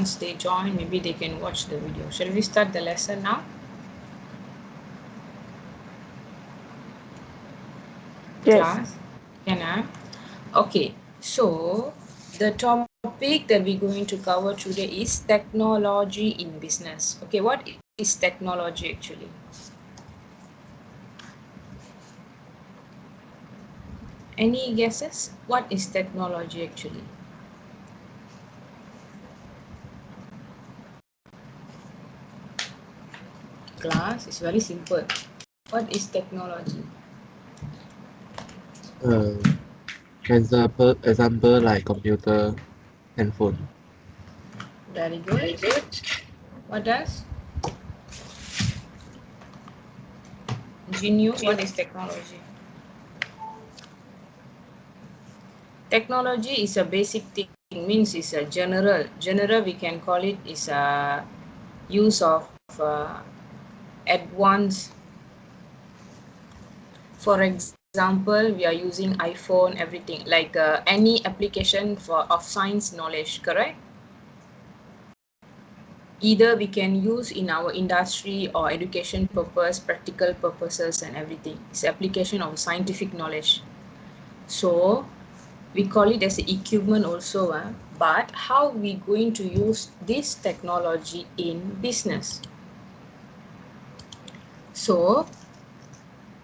once they join, maybe they can watch the video. Shall we start the lesson now? Yes. Class? Can I? Okay, so the topic that we're going to cover today is technology in business. Okay, what is technology actually? Any guesses? What is technology actually? Class, it's very simple. What is technology? Example like computer and phone. Very good. What else? Genu, what is technology? Technology is a basic thing, means it's a general. General we can call it is a use of advanced. For example, we are using iPhone, everything like any application of science knowledge, correct? Either we can use in our industry or education purpose, practical purposes and everything. It's application of scientific knowledge. So we call it as equipment also, but how we going to use this technology in business? So,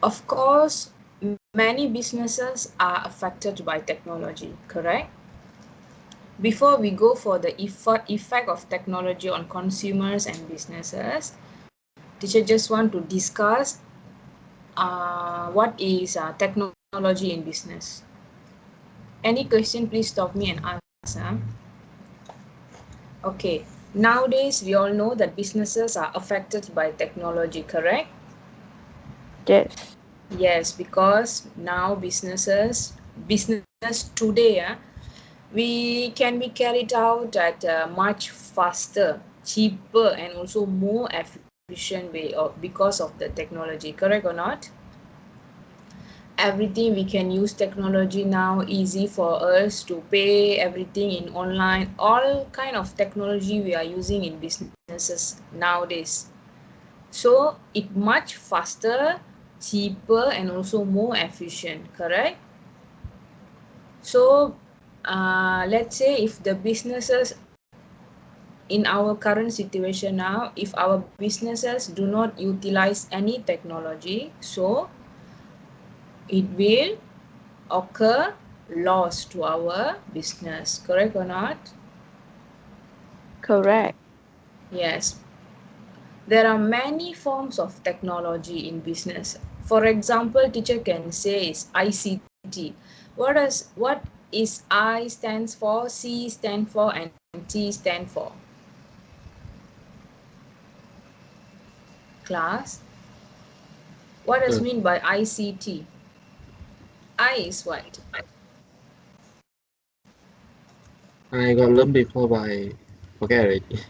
of course, many businesses are affected by technology, correct? Before we go for the effect of technology on consumers and businesses, teacher just want to discuss what is technology in business. Any question, please stop me and ask. Okay, nowadays we all know that businesses are affected by technology, correct? Yes. Yes, because now business today, we can be carried out at a much faster, cheaper and also more efficient way because of the technology, correct or not? Everything we can use technology now, easy for us to pay everything in online, all kind of technology we are using in businesses nowadays. So it much faster, cheaper and also more efficient, correct? So let's say if the businesses in our current situation now, if our businesses do not utilize any technology, so it will occur loss to our business, correct or not? Correct. Yes. There are many forms of technology in business. For example, teacher can say is ICT. What is I stands for, C stand for and T stand for? Class, what does mean by ICT? I is what? I got learned before, but I forget already.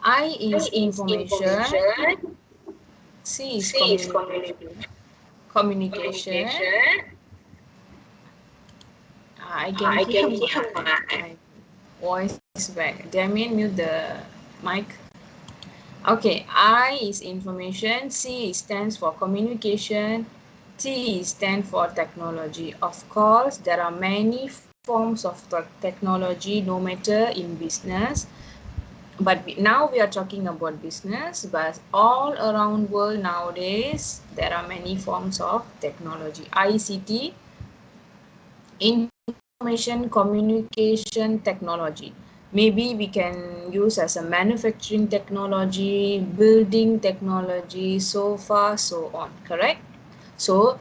I is information. C is communication. I can hear my voice back. Damien, mute the mic. Okay, I is information, C stands for communication, T stands for technology. Of course, there are many forms of technology, no matter in business. But now we are talking about business, but all around world nowadays, there are many forms of technology. ICT, information communication technology. Maybe we can use as a manufacturing technology, building technology, so far, so on, correct? So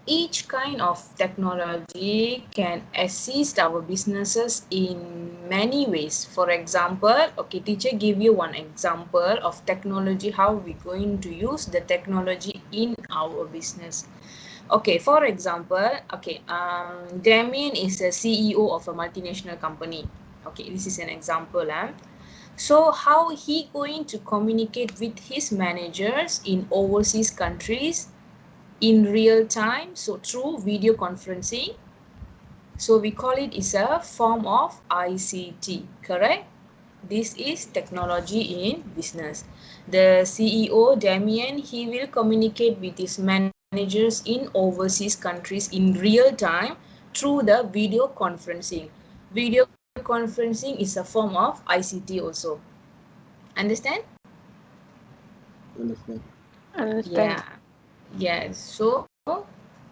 each kind of technology can assist our businesses in many ways. For example, okay, teacher give you one example of technology, how we're going to use the technology in our business. Okay, for example, okay, Damien is a CEO of a multinational company. Okay, this is an example. So how he going to communicate with his managers in overseas countries in real time? So through video conferencing. So we call it is a form of ICT, correct? This is technology in business. The CEO, Damien, he will communicate with his managers in overseas countries in real time through the video conferencing. Video conferencing is a form of ICT also. Understand? Understand. Understand. Yeah. Yes. So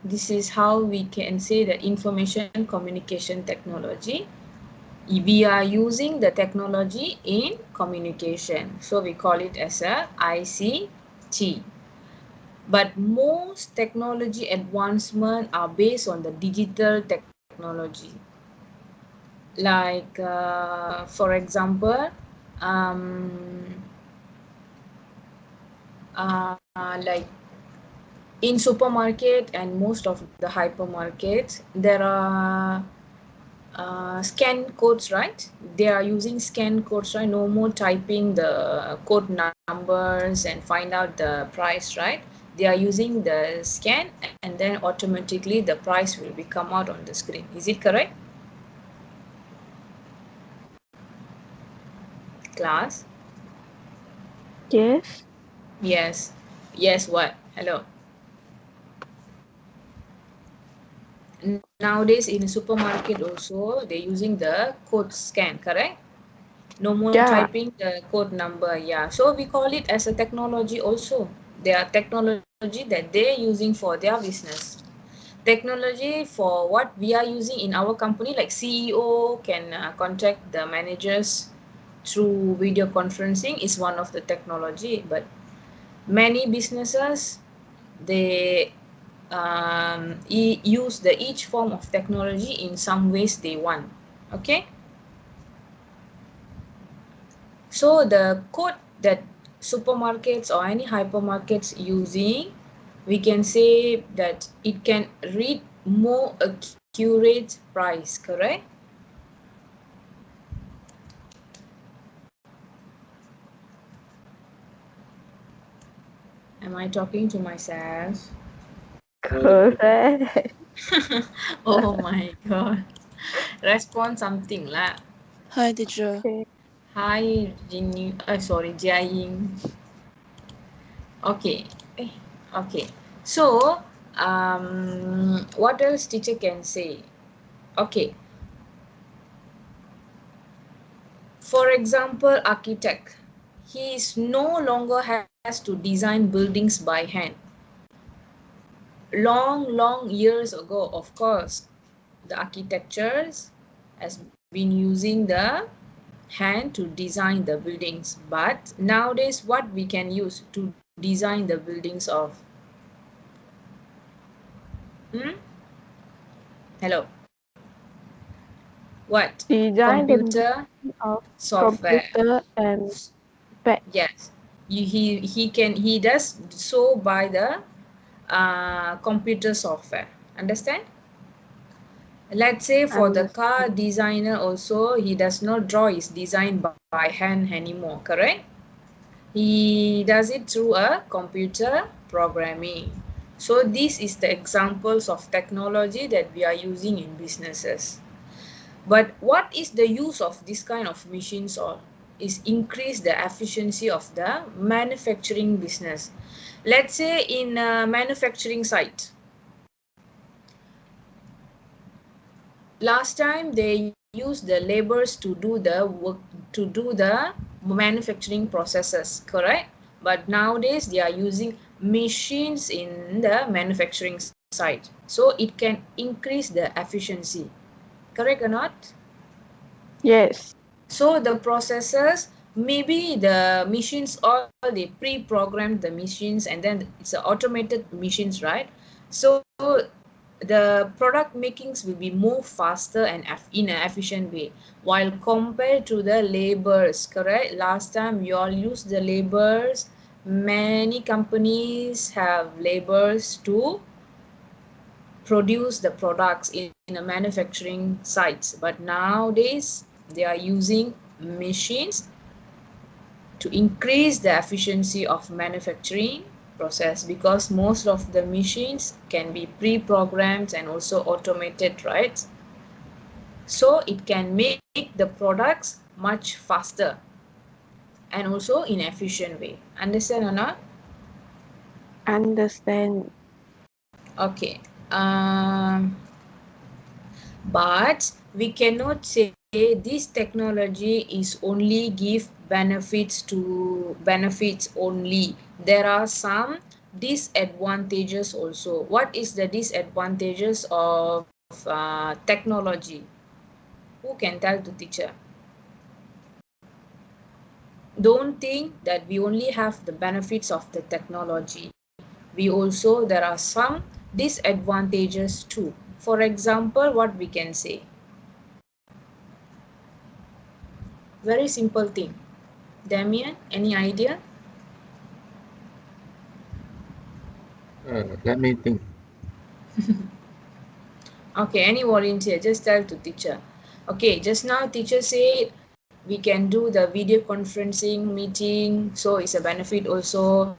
this is how we can say that information communication technology. We are using the technology in communication. So we call it as a ICT. But most technology advancement are based on the digital technology. Like, for example, um, like in supermarket and most of the hypermarkets, there are scan codes, right? They are using scan codes, right? No more typing the code numbers and find out the price, right? They are using the scan and then automatically the price will be come out on the screen. Is it correct? Class? Yes. Yes. Yes, what? Hello. Nowadays in supermarket also they're using the code scan, correct? No more Yeah. typing the code number. Yeah, so we call it as a technology also. They are technology that they're using for their business. Technology for what we are using in our company, like CEO can contact the managers through video conferencing is one of the technology. But many businesses, they use the each form of technology in some ways they want. Okay. So the code that supermarkets or any hypermarkets using, we can say that it can read more accurate price, correct? Am I talking to myself? Correct. Oh my god. Respond something lah. Hi, teacher. Okay. Hi, sorry, Jiaying. Okay. Okay. So, what else teacher can say? Okay. For example, architect. He is no longer has to design buildings by hand. Long years ago, of course, the architectures has been using the hand to design the buildings. But nowadays, what we can use to design the buildings of? Hello. What? Design the Computer of software. computer and pad. Yes. He does so by the computer software. Understand? Let's say for the car designer also, he does not draw his design by hand anymore, correct? He does it through a computer programming. So this is the examples of technology that we are using in businesses. But what is the use of this kind of machines, or is increase the efficiency of the manufacturing business? Let's say in a manufacturing site, last time they used the laborers to do the work, to do the manufacturing processes, correct? But nowadays they are using machines in the manufacturing site, so it can increase the efficiency, correct or not? Yes. So the processes, maybe the machines, all they pre-programmed the machines and then it's a automated machines, right? So the product makings will be more faster and in an efficient way, while compared to the labors, correct? Last time you all used the labors, many companies have labors to produce the products in a manufacturing sites, but nowadays they are using machines to increase the efficiency of manufacturing process, because most of the machines can be pre-programmed and also automated, right? So it can make the products much faster and also in efficient way. Understand or not? Understand. Okay. But we cannot say this technology is only give benefits only. There are some disadvantages also. What is the disadvantages of technology? Who can tell the teacher? Don't think that we only have the benefits of the technology. There are some disadvantages too. For example, what we can say? Very simple thing. Damien, any idea? Let me think. Okay, any volunteer, just tell to teacher. Okay, just now teacher said we can do the video conferencing meeting, so it's a benefit also.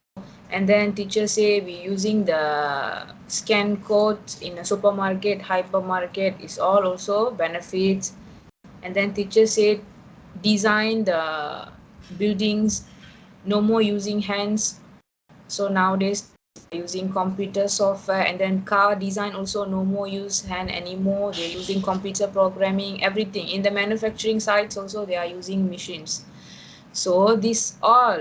And then teacher say we using the scan code in a supermarket, hypermarket is all also benefits. And then teacher said design the buildings, no more using hands. So nowadays using computer software, and then car design also no more use hand anymore. They're using computer programming, everything. In the manufacturing sites also they are using machines. So this all,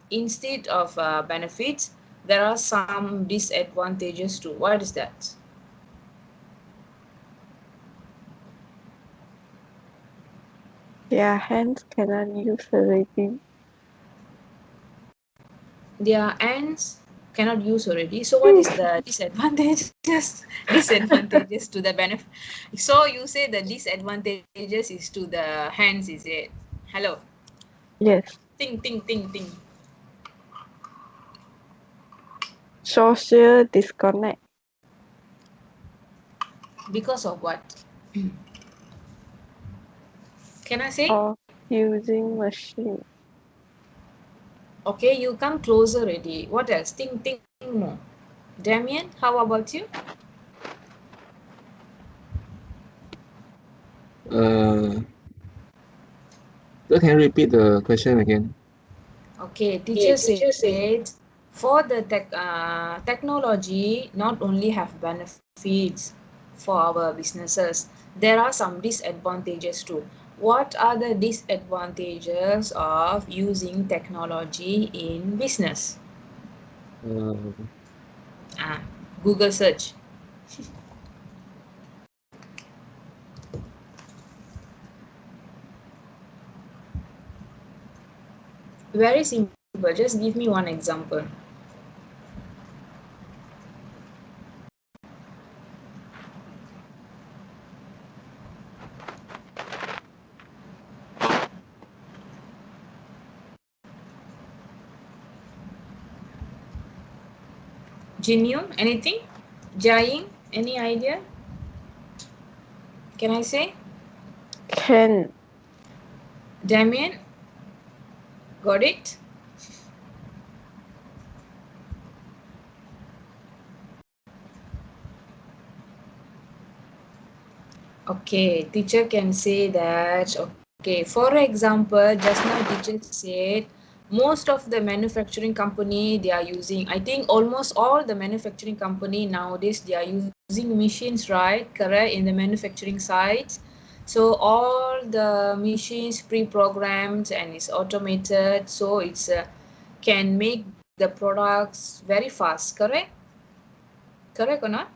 instead of benefits, there are some disadvantages too. What is that? Their hands cannot use already. Their ends cannot use already. So what is the disadvantages? Disadvantages to the benefit. So you say the disadvantages is to the hands, is it? Hello. Yes. Think. Social disconnect. Because of what? Can I say? Or using machine. Okay, you come closer already. What else? Think more. Damien, how about you? So can you repeat the question again? Okay, teacher said for the technology not only have benefits for our businesses, there are some disadvantages too. What are the disadvantages of using technology in business? Uh, Google search. Very simple. Just give me one example. Jinyu, anything? Jaying, any idea? Can I say? Can. Damien, got it? Okay, teacher can say that. Okay, for example, just now teacher said most of the manufacturing company they are using, I think almost all the manufacturing company nowadays they are using machines, right? Correct, in the manufacturing sites. So all the machines pre-programmed and it's automated, so it's can make the products very fast. Correct? Correct or not?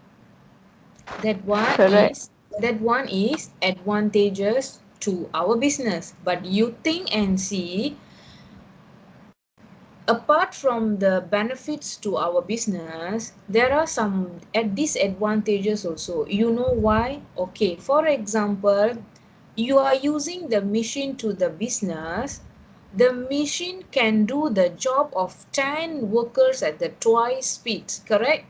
Correct. That one is advantageous to our business. But you think and see, apart from the benefits to our business, there are some disadvantages also. You know why? Okay, for example, you are using the machine to the business. The machine can do the job of 10 workers at the twice speed. Correct?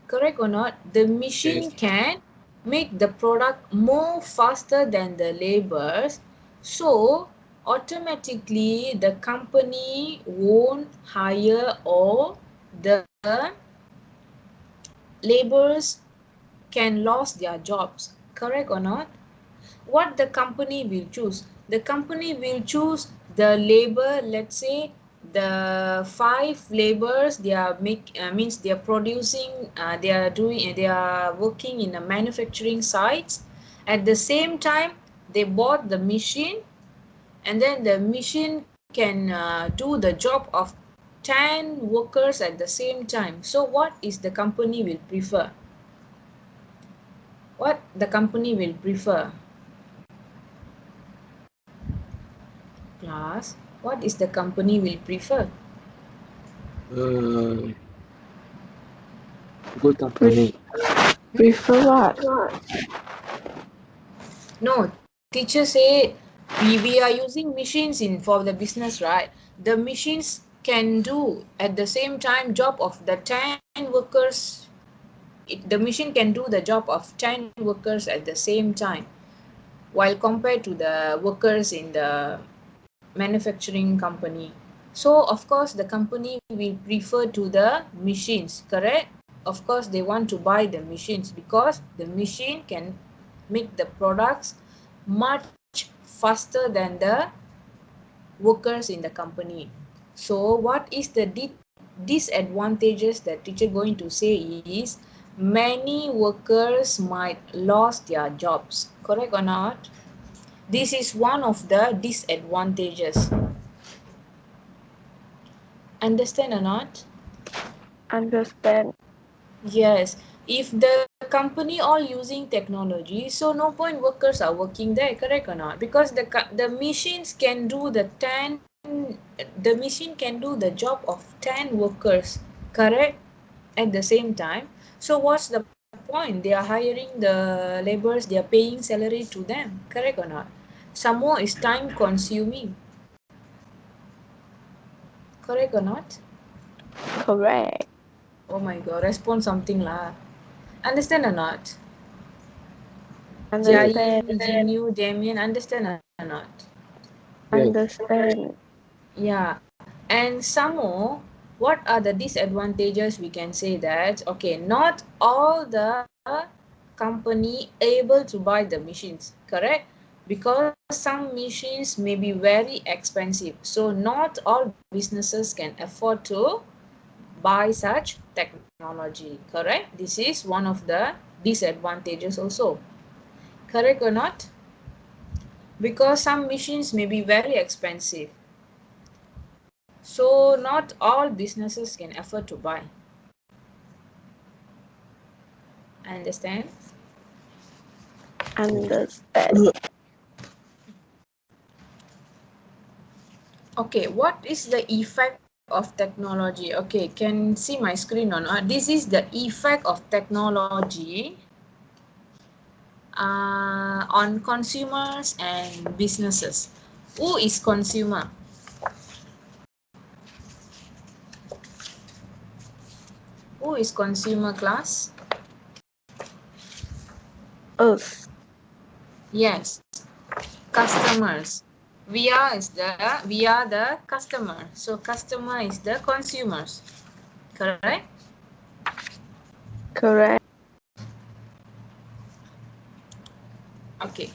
Correct or not? The machine yes. can make the product more faster than the labors. So automatically the company won't hire, or the laborers can lose their jobs. Correct or not? what the company will choose? The company will choose the labor, let's say the 5 laborers, they are means they are producing, they are working in a manufacturing sites. At the same time, they bought the machine, and then the machine can do the job of 10 workers at the same time. So what is the company will prefer? What the company will prefer? Class, what is the company will prefer? Good company. Prefer what? No, teacher say we are using machines in for the business, right? The machines can do at the same time job of the 10 workers. The machine can do the job of 10 workers at the same time, while compared to the workers in the manufacturing company. So of course the company will prefer to the machines, correct? Of course they want to buy the machines because the machine can make the products much faster than the workers in the company. So what is the disadvantages that teacher going to say is many workers might lost their jobs, correct or not? This is one of the disadvantages. Understand or not? Understand. Yes. If the company all using technology, so no point workers are working there, correct or not? Because the machines can do the machine can do the job of 10 workers, correct? At the same time. So what's the point? They are hiring the laborers, they are paying salary to them, correct or not? Some more is time consuming, correct or not? Correct. Oh my god, respond something lah. Understand or not? Jain, Understand. Genu, Damien, understand or not? Yes. Understand. Yeah. And some more, what are the disadvantages? We can say that, okay, not all the company able to buy the machines, correct? Because some machines may be very expensive. So not all businesses can afford to buy such technology, correct? This is one of the disadvantages also. Correct or not? Because some machines may be very expensive. So not all businesses can afford to buy. Understand? Understand. Okay, what is the effect of technology? Okay, can see my screen or not? This is the effect of technology on consumers and businesses. Who is consumer? Who is consumer class? Us. Yes, customers. We are the customer. So customer is the consumers. Correct? Correct. Okay.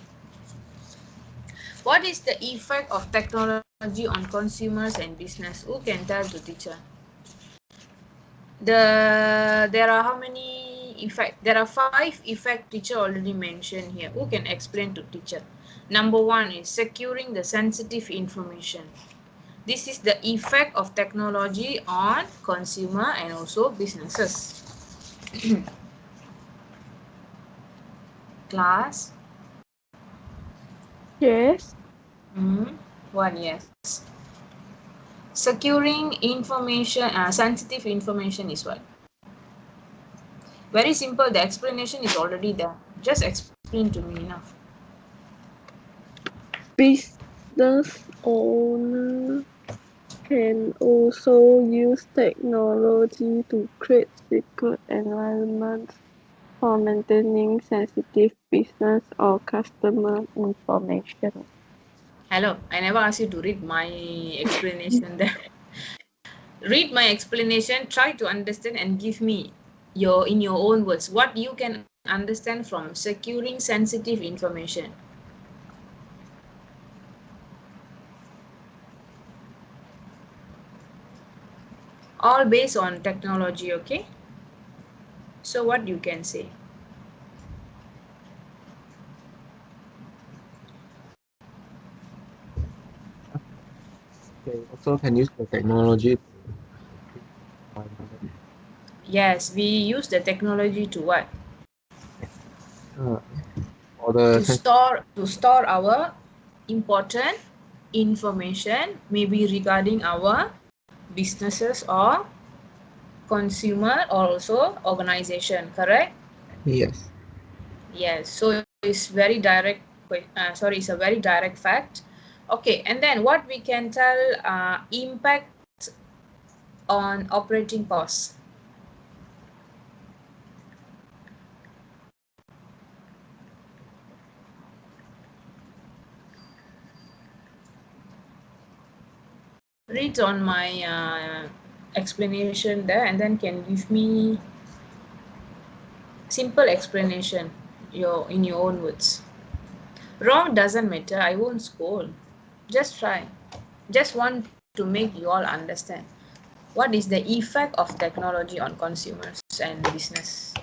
What is the effect of technology on consumers and business? Who can tell the teacher? There are how many effect? There are 5 effect teacher already mentioned here. Who can explain to teacher? Number 1 is securing the sensitive information. This is the effect of technology on consumer and also businesses. Class? Yes. One, yes. Securing information, sensitive information is what? Very simple. The explanation is already there. Just explain to me enough. Business owner can also use technology to create secure environments for maintaining sensitive business or customer information. Hello, I never asked you to read my explanation there. Read my explanation, try to understand and give me in your own words what you can understand from securing sensitive information. All based on technology, okay? So what you can say? Okay, also can use the technology Yes, we use the technology to what? uh, for the To store our important information, maybe regarding our businesses or consumer or also organization, correct? yes. Yes, so it's very direct. It's a very direct fact. Okay, and then what we can tell, impact on operating costs. Read on my explanation there, and then can give me simple explanation in your own words. Wrong doesn't matter. I won't scold. Just try. Just want to make you all understand what is the effect of technology on consumers and business.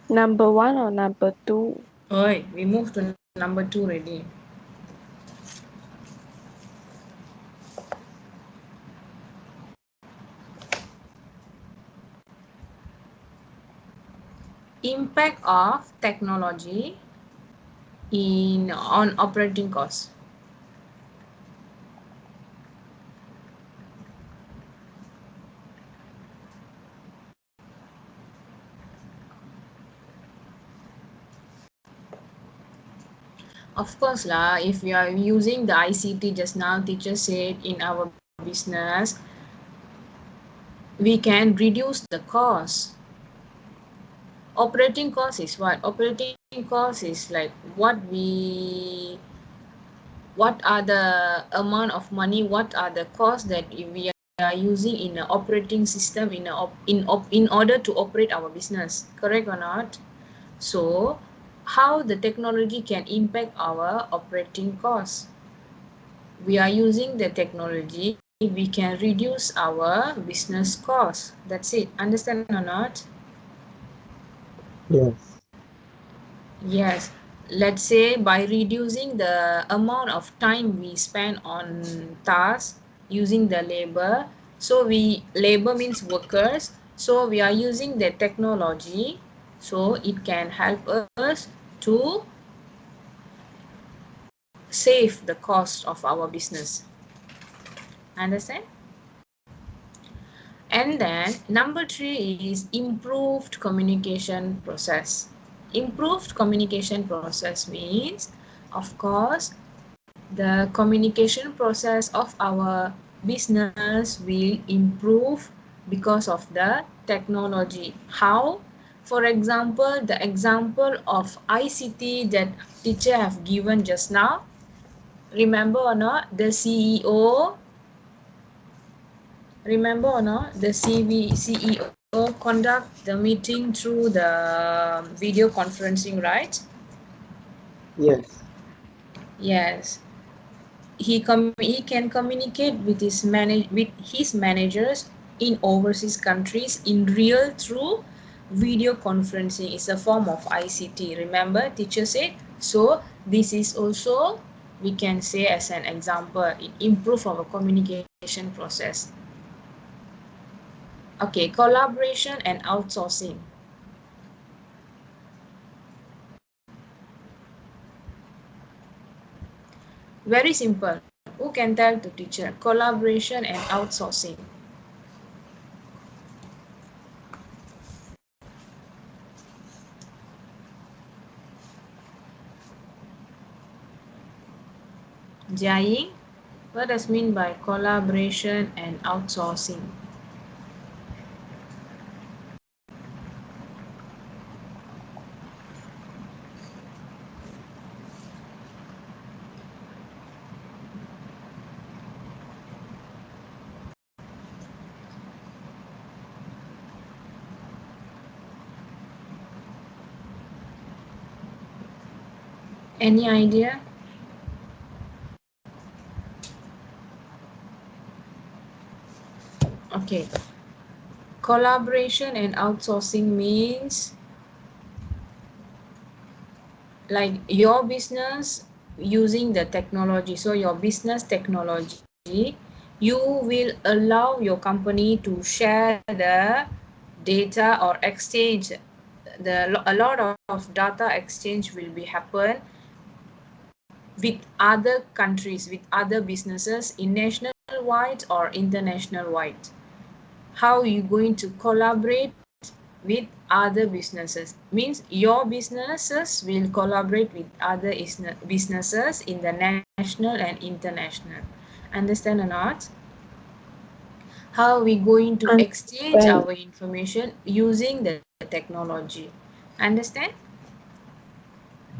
Number 1 or number 2? Oi, we move to number 2 already. Impact of technology on operating costs. Of course lah, if we are using the ICT, just now teacher said in our business, we can reduce the cost. Operating cost is what? Operating cost is like what are the amount of money, what are the costs that we are using in an operating system in order to operate our business, correct or not? So how the technology can impact our operating costs? We are using the technology, we can reduce our business costs. That's it. Understand or not? Yes. Yes. Let's say by reducing the amount of time we spend on tasks using the labor. So labor means workers. So we are using the technology. So it can help us to save the cost of our business. Understand? And then number 3 is improved communication process. Improved communication process means, of course, the communication process of our business will improve because of the technology. How? For example, the example of ICT that teacher have given just now. Remember or not, the CEO, remember or not, the CEO conduct the meeting through the video conferencing, right? Yes. Yes. He can communicate with his managers in overseas countries in real through video conferencing. Is a form of ICT. Remember, teacher said. So this is also, we can say as an example, it improve our communication process. Okay, collaboration and outsourcing. Very simple. Who can tell the teacher? Collaboration and outsourcing. Jiaying, what does mean by collaboration and outsourcing? Any idea? Okay. Collaboration and outsourcing means like your business using the technology. So your business technology, you will allow your company to share the data or exchange a lot of data exchange will be happen with other countries, with other businesses in national wide or international wide. How are you going to collaborate with other businesses? Means your businesses will collaborate with other businesses in the national and international. Understand or not? How are we going to exchange Understand. our information using the technology? Understand?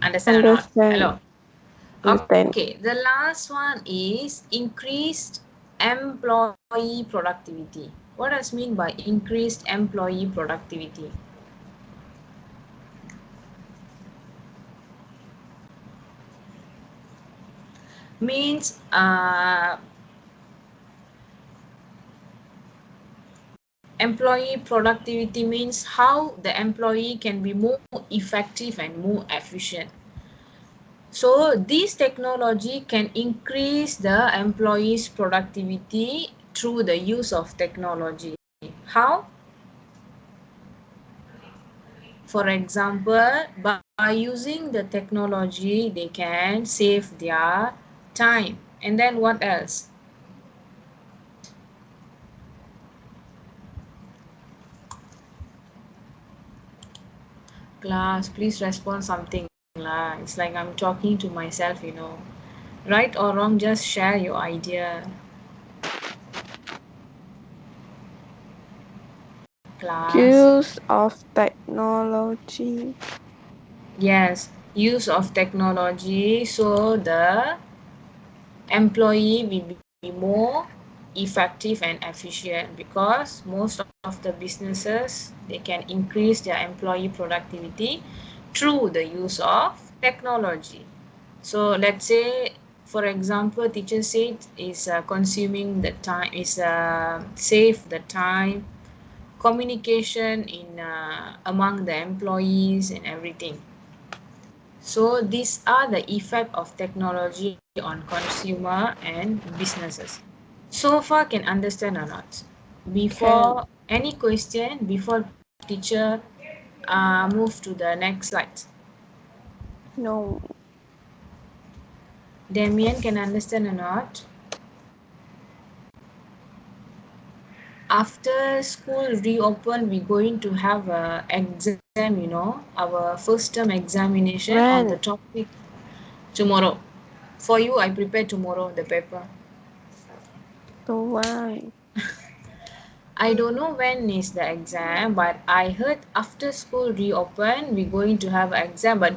Understand or not? Hello. Understand. Okay, the last one is increased employee productivity. What does mean by increased employee productivity? Means employee productivity means how the employee can be more effective and more efficient. So this technology can increase the employees' productivity through the use of technology. How? For example, by using the technology, they can save their time. And then what else? Class, please respond something. It's like I'm talking to myself, you know. Right or wrong, just share your idea. Class. Use of technology. Yes, use of technology so the employee will be more effective and efficient, because most of the businesses, they can increase their employee productivity through the use of technology. So let's say, for example, teacher said is consuming the time, is save the time, communication in among the employees and everything. So these are the effect of technology on consumer and businesses. So far can understand or not? Before any question, before teacher move to the next slide. No. Damien can understand or not? After school reopen, we're going to have a exam, you know, our first term examination on the When? topic tomorrow. For you, I prepare tomorrow the paper. So why? I don't know when is the exam, but I heard after school reopen, we're going to have an exam. But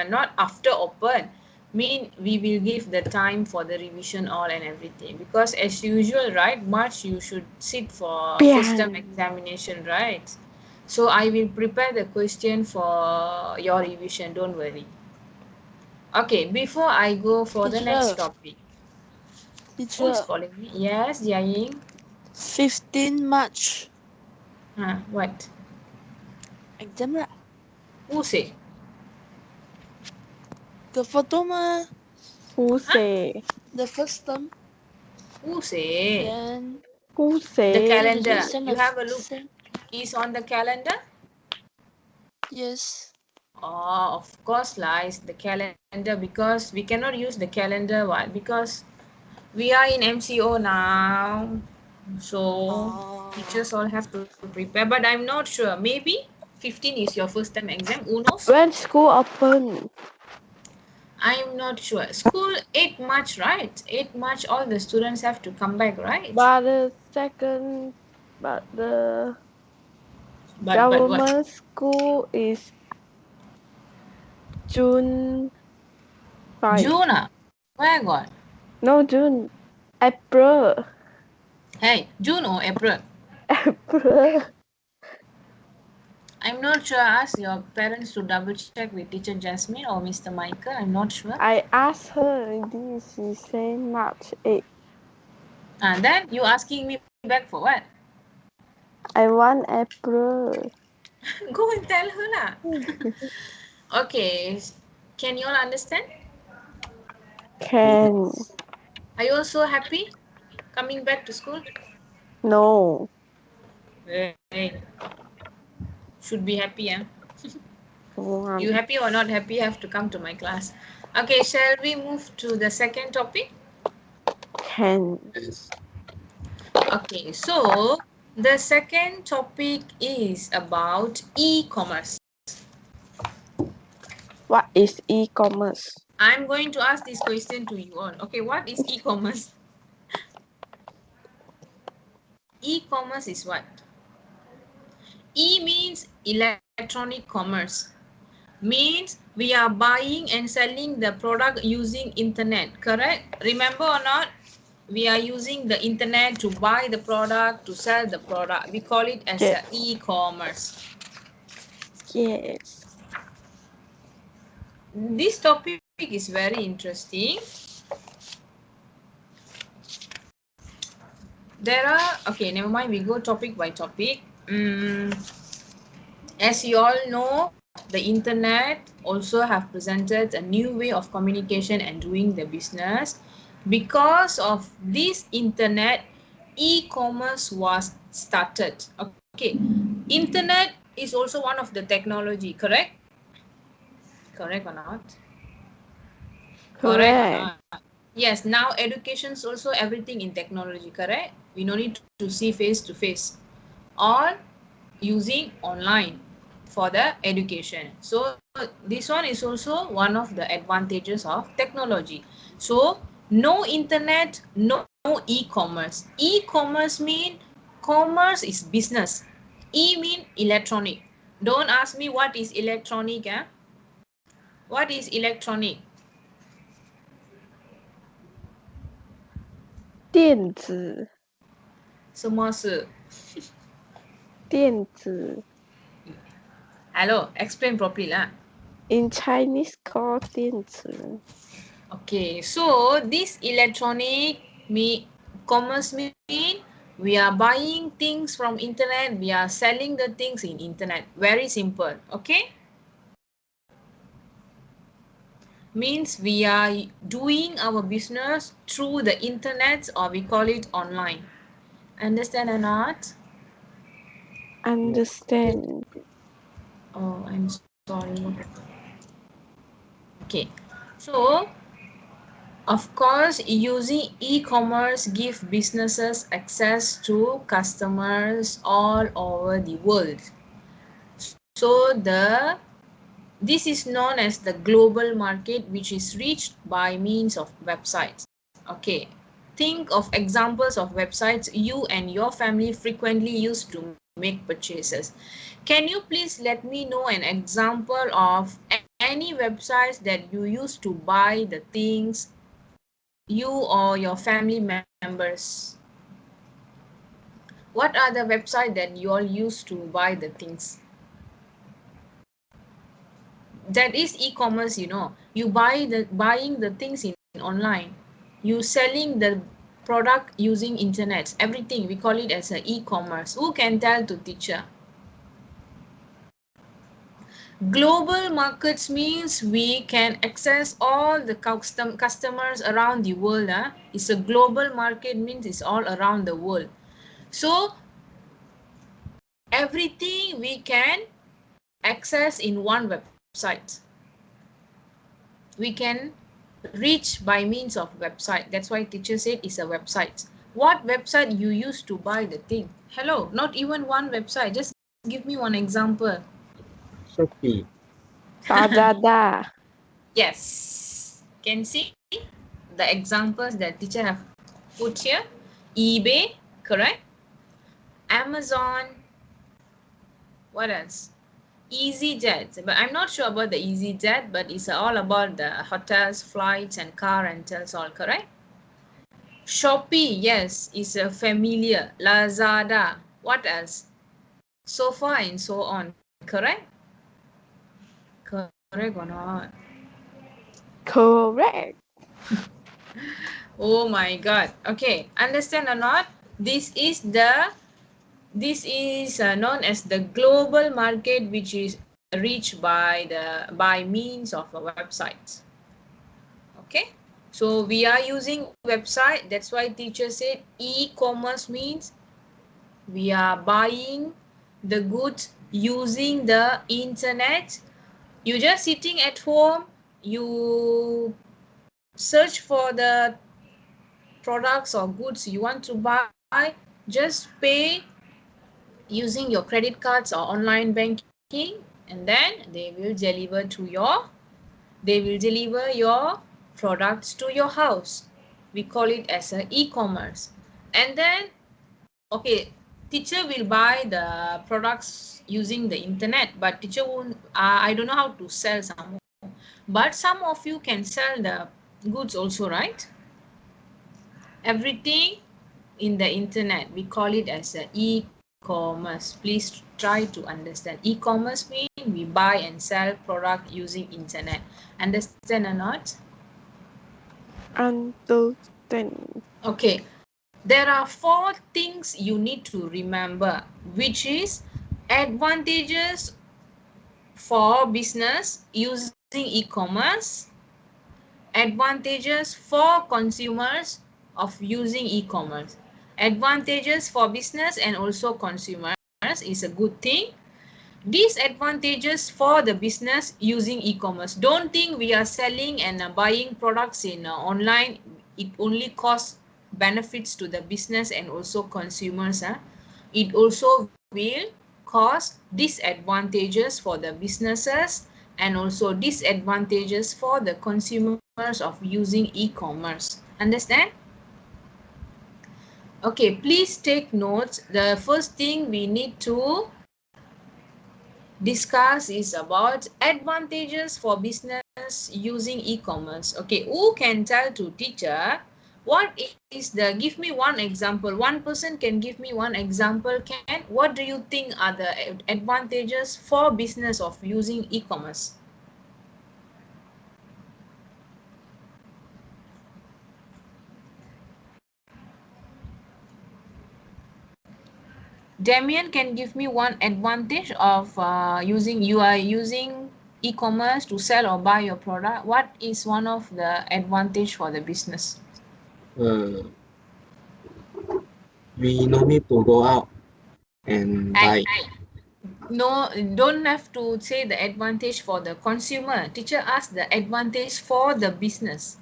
not after open. Mean we will give the time for the revision all and everything, because as usual, right? March you should sit for first term Pian. examination, right? So I will prepare the question for your revision. Don't worry. Okay, before I go for the next topic. Who's Teacher, calling me? Yes, Jiaying. 15 March. What? Exam lah. Who say? The photo ma. Who say? The first term. Who say? Then Who The say? calendar. send You a have a look. send. Is on the calendar? Yes. Oh, of course lah. It's the calendar, because we cannot use the calendar. What? Because we are in MCO now. So teachers all have to prepare. But I'm not sure. Maybe 15 is your first time exam. Who knows? When school open? I'm not sure. School 8 March, right? 8 March, all the students have to come back, right? But the But what? government school is June 5. June ah? Where got? No, June. April. Hey, June or April? April. I'm not sure. Ask your parents to double check with teacher Jasmine or Mr. Michael. I'm not sure. I asked her already. She say March 8. And then you asking me back for what? I want April. Go and tell her lah. Okay. Can you all understand? Can. Are you also happy coming back to school? No. Hey. Should be happy, eh? One. You happy or not happy have to come to my class. Okay, shall we move to the second topic? Can. Yes. Okay, so the second topic is about e-commerce. What is e-commerce? I'm going to ask this question to you all. Okay, what is e-commerce? E-commerce is what? E means electronic commerce. Means we are buying and selling the product using internet, correct? Remember or not? We are using the internet to buy the product, to sell the product. We call it as Yes. a e-commerce. Yes. This topic is very interesting. There are, okay, never mind, we go topic by topic. As you all know, the internet also have presented a new way of communication and doing the business. Because of this internet, e-commerce was started. Okay, internet is also one of the technology, correct? Correct or not? Correct or not? Yes, now education is also everything in technology, correct? We no need to see face to face. All using online for the education. So this one is also one of the advantages of technology. So no internet, no e-commerce. E-commerce mean commerce is business. E mean electronic. Don't ask me what is electronic. What is electronic? 电子。什么是？电子。Hello, explain properly lah. In Chinese called 电子。Okay, so this electronic commerce mean we are buying things from internet, we are selling the things in internet. Very simple, okay? Means we are doing our business through the internet, or we call it online. Understand or not? Understand. Oh, I'm sorry. Okay, so of course, using e-commerce give businesses access to customers all over the world. So this is known as the global market, which is reached by means of websites. Okay, think of examples of websites you and your family frequently use to make purchases. Can you please let me know an example of any websites that you use to buy the things, you or your family members? What are the websites that you all use to buy the things? That is e-commerce, you know. You buying the things in online. You selling the product using internet. Everything we call it as a e-commerce. Who can tell to teacher? Global markets means we can access all the customers around the world. It's a global market, means it's all around the world. So everything we can access in one website. We can reach by means of website. That's why teacher said it's a website. What website you use to buy the thing? Hello, not even one website. Just give me one example. Shopee. Lazada. Yes. Can see the examples that teacher have put here. eBay, correct? Amazon. What else? EasyJet. But I'm not sure about the EasyJet, but it's all about the hotels, flights, and car rentals, all correct? Shopee, yes, is a familiar. Lazada. What else? So far and so on. Correct? Correct or not? Correct. Oh my God. Okay, understand or not? This is known as the global market, which is reached by means of a website. Okay, so we are using website. That's why teacher said e-commerce means we are buying the goods using the internet. You just sitting at home, you search for the products or goods you want to buy, just pay using your credit cards or online banking, and then they will deliver your products to your house. We call it as a e-commerce. And then, okay, teacher will buy the products using the internet, but teacher won't, I don't know how to sell some, but some of you can sell the goods also, right? Everything in the internet, we call it as a e-commerce. Please try to understand. E-commerce means we buy and sell product using internet. Understand or not? Understand. Okay, there are 4 things you need to remember, which is advantages for business using e-commerce, advantages for consumers of using e-commerce. Advantages for business and also consumers is a good thing. Disadvantages for the business using e-commerce. Don't think we are selling and buying products in online. It only costs benefits to the business and also consumers. It also will cause disadvantages for the businesses and also disadvantages for the consumers of using e-commerce. Understand? Okay, please take notes. The first thing we need to discuss is about advantages for business using e-commerce. Okay, who can tell to teacher what is the, give me one example. One person can give me one example. Can, what do you think are the advantages for business of using e-commerce? Damien can give me one advantage of you are using e-commerce to sell or buy your product. What is one of the advantage for the business? We no need to go out and buy. No, don't have to say the advantage for the consumer. Teacher asked the advantage for the business.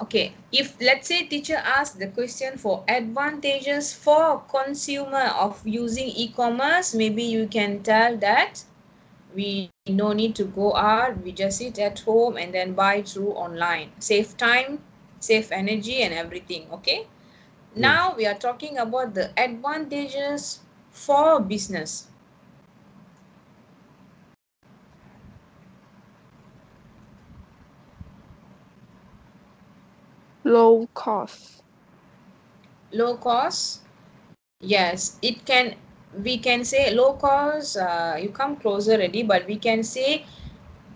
Okay, if let's say teacher asked the question for advantages for consumer of using e-commerce, maybe you can tell that we no need to go out, we just sit at home and then buy through online. Save time, save energy and everything, okay? Now we are talking about the advantages for business. Low cost. Low cost, yes, it can, we can say low cost, you come closer already, but we can say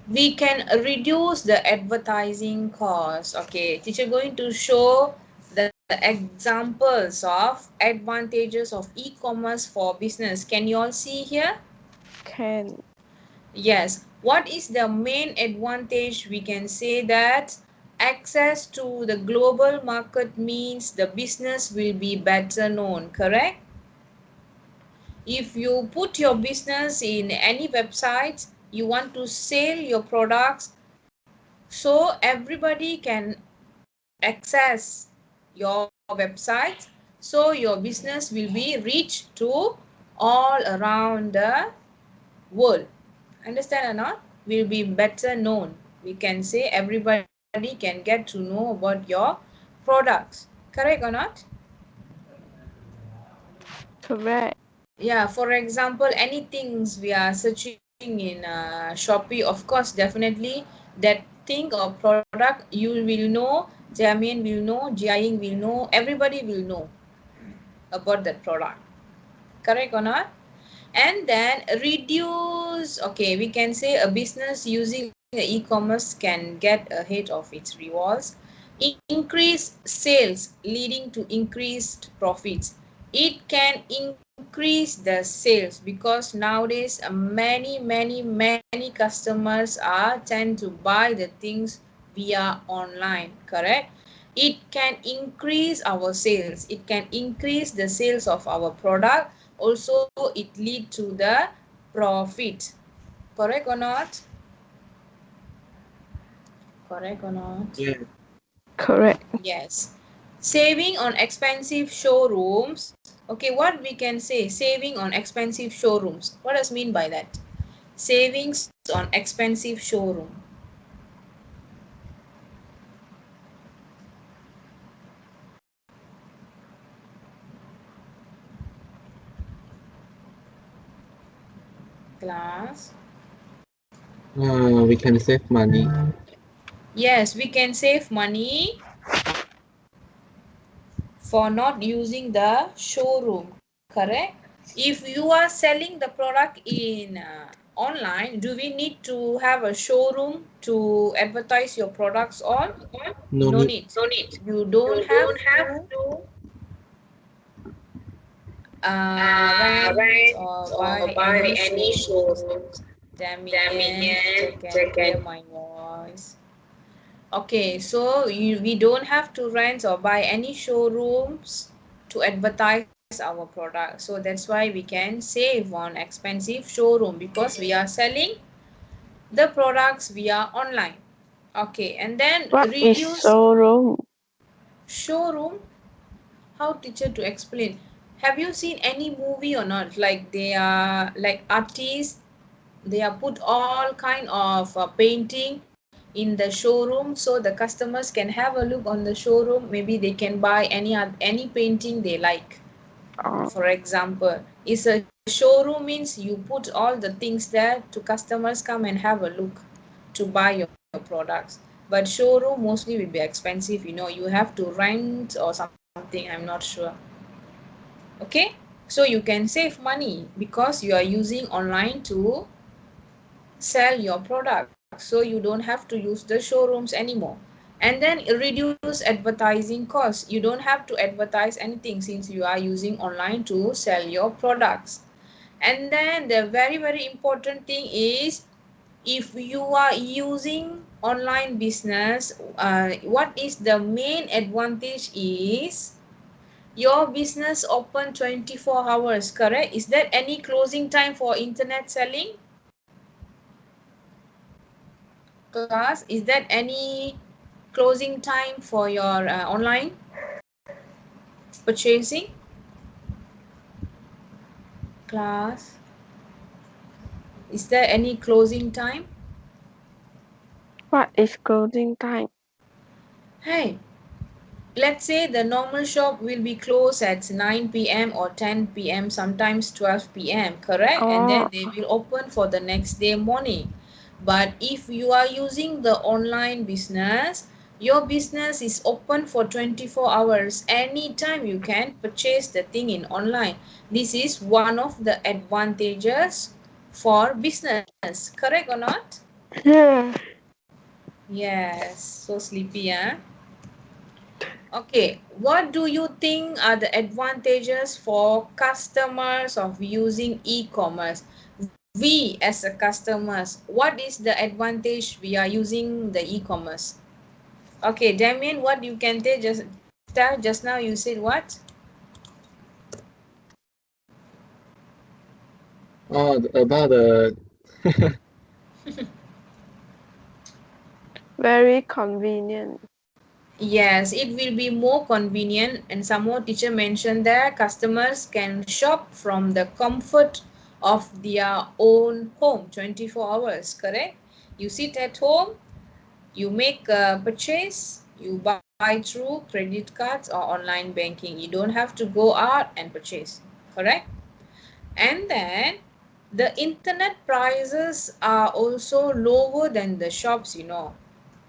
we can reduce the advertising cost. Okay, teacher going to show the examples of advantages of e-commerce for business. Can you all see here? Can. Yes. What is the main advantage? We can say that access to the global market means the business will be better known, correct? If you put your business in any website, you want to sell your products, so everybody can access your website, so your business will be reached to all around the world. Understand or not? Will be better known. We can say everybody can get to know about your products. Correct or not? Correct. Yeah, for example, anything we are searching in Shopee, of course, definitely that thing or product, you will know Jamian will know, Jiaying will know, everybody will know about that product. Correct or not? And then reduce, okay, we can say a business using e-commerce can get ahead of its rewards. Increase sales leading to increased profits. It can increase the sales because nowadays many customers tend to buy the things via online, correct? It can increase our sales. It can increase the sales of our product. Also, it lead to the profit. Correct or not? Correct or not? Yeah. Correct. Yes. Saving on expensive showrooms. Okay, what we can say? Saving on expensive showrooms. What does mean by that? Savings on expensive showroom. Class. We can save money. Yes, we can save money for not using the showroom, correct? If you are selling the product in online, do we need to have a showroom to advertise your products on? No No need. need. You don't have to rent or buy any showrooms. Damien, can hear my voice. Okay, so we don't have to rent or buy any showrooms to advertise our product. So that's why we can save on expensive showroom because we are selling the products via online. Okay, and then What is reduce showroom? showroom. How teacher to explain? Have you seen any movie or not? Like they are like artists, they are put all kind of painting in the showroom so the customers can have a look on the showroom. Maybe they can buy any painting they like. Oh, For example, it's a showroom means you put all the things there to customers come and have a look to buy your products. But showroom mostly will be expensive, you know, you have to rent or something, I'm not sure. Okay, so you can save money because you are using online to sell your product, so you don't have to use the showrooms anymore. And then reduce advertising costs. You don't have to advertise anything since you are using online to sell your products. And then the very important thing is, if you are using online business, what is the main advantage is your business open 24 hours, correct? Is there any closing time for internet selling? Class, is there any closing time for your online purchasing? Class, is there any closing time? what is closing time? Hey, let's say the normal shop will be closed at 9 p.m. or 10 p.m., sometimes 12 p.m., correct? And then Oh, they will open for the next day morning. But if you are using the online business, your business is open for 24 hours. Anytime you can purchase the thing in online. This is one of the advantages for business, correct or not? yeah. Yes, so sleepy, huh? Okay, what do you think are the advantages for customers of using e-commerce? We as a customers, what is the advantage we are using the e-commerce? Okay, Damien, what you can tell just now you said what? Oh, about the Very convenient. Yes, it will be more convenient, and some more teacher mentioned that customers can shop from the comfort of their own home 24 hours, correct? You sit at home, you make a purchase, you buy through credit cards or online banking. You don't have to go out and purchase, correct? And then the internet prices are also lower than the shops, you know.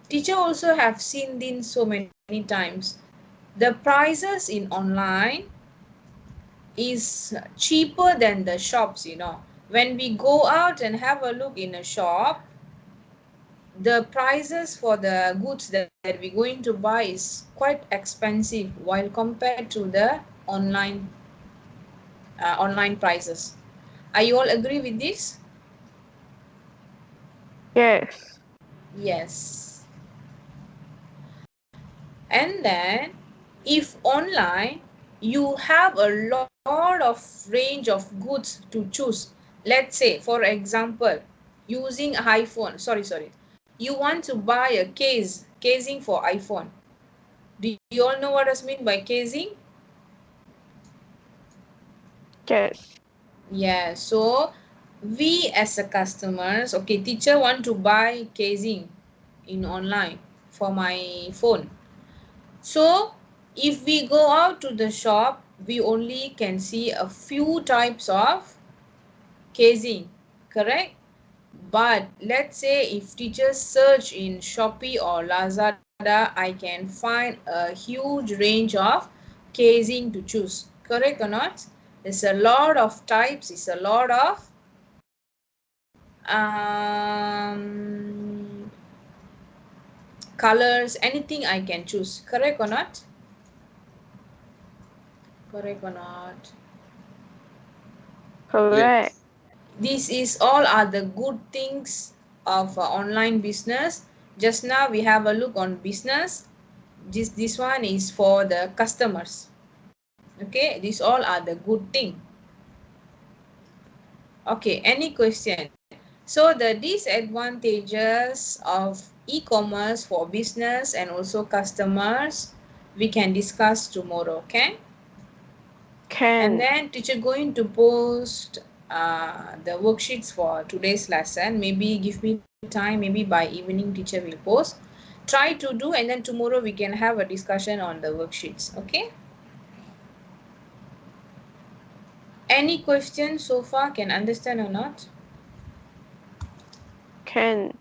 Teacher also have seen in so many many times. The prices in online is cheaper than the shops, you know. When we go out and have a look in a shop, the prices for the goods that we're going to buy is quite expensive while compared to the online prices. Are you all agree with this? Yes. Yes. And then if online you have a lot of range of goods to choose. Let's say for example, using iPhone, sorry, you want to buy a casing for iPhone. Do you all know what does mean by casing? Yes. Yeah, so we as a customers, okay, teacher want to buy casing in online for my phone. So if we go out to the shop, we only can see a few types of casing, correct? But let's say if teachers search in Shopee or Lazada, I can find a huge range of casing to choose, correct or not? There's a lot of types, it's a lot of colors, anything I can choose, correct or not? Correct or not? Correct. Yes. This is all are the good things of online business. Just now we have a look on business. This one is for the customers. Okay, these all are the good thing. Okay, any question? So the disadvantages of e-commerce for business and also customers we can discuss tomorrow, okay? And Can. then teacher going to post the worksheets for today's lesson. Maybe give me time, maybe by evening teacher will post. Try to do, and then tomorrow we can have a discussion on the worksheets, okay? Any questions so far, can understand or not? Can.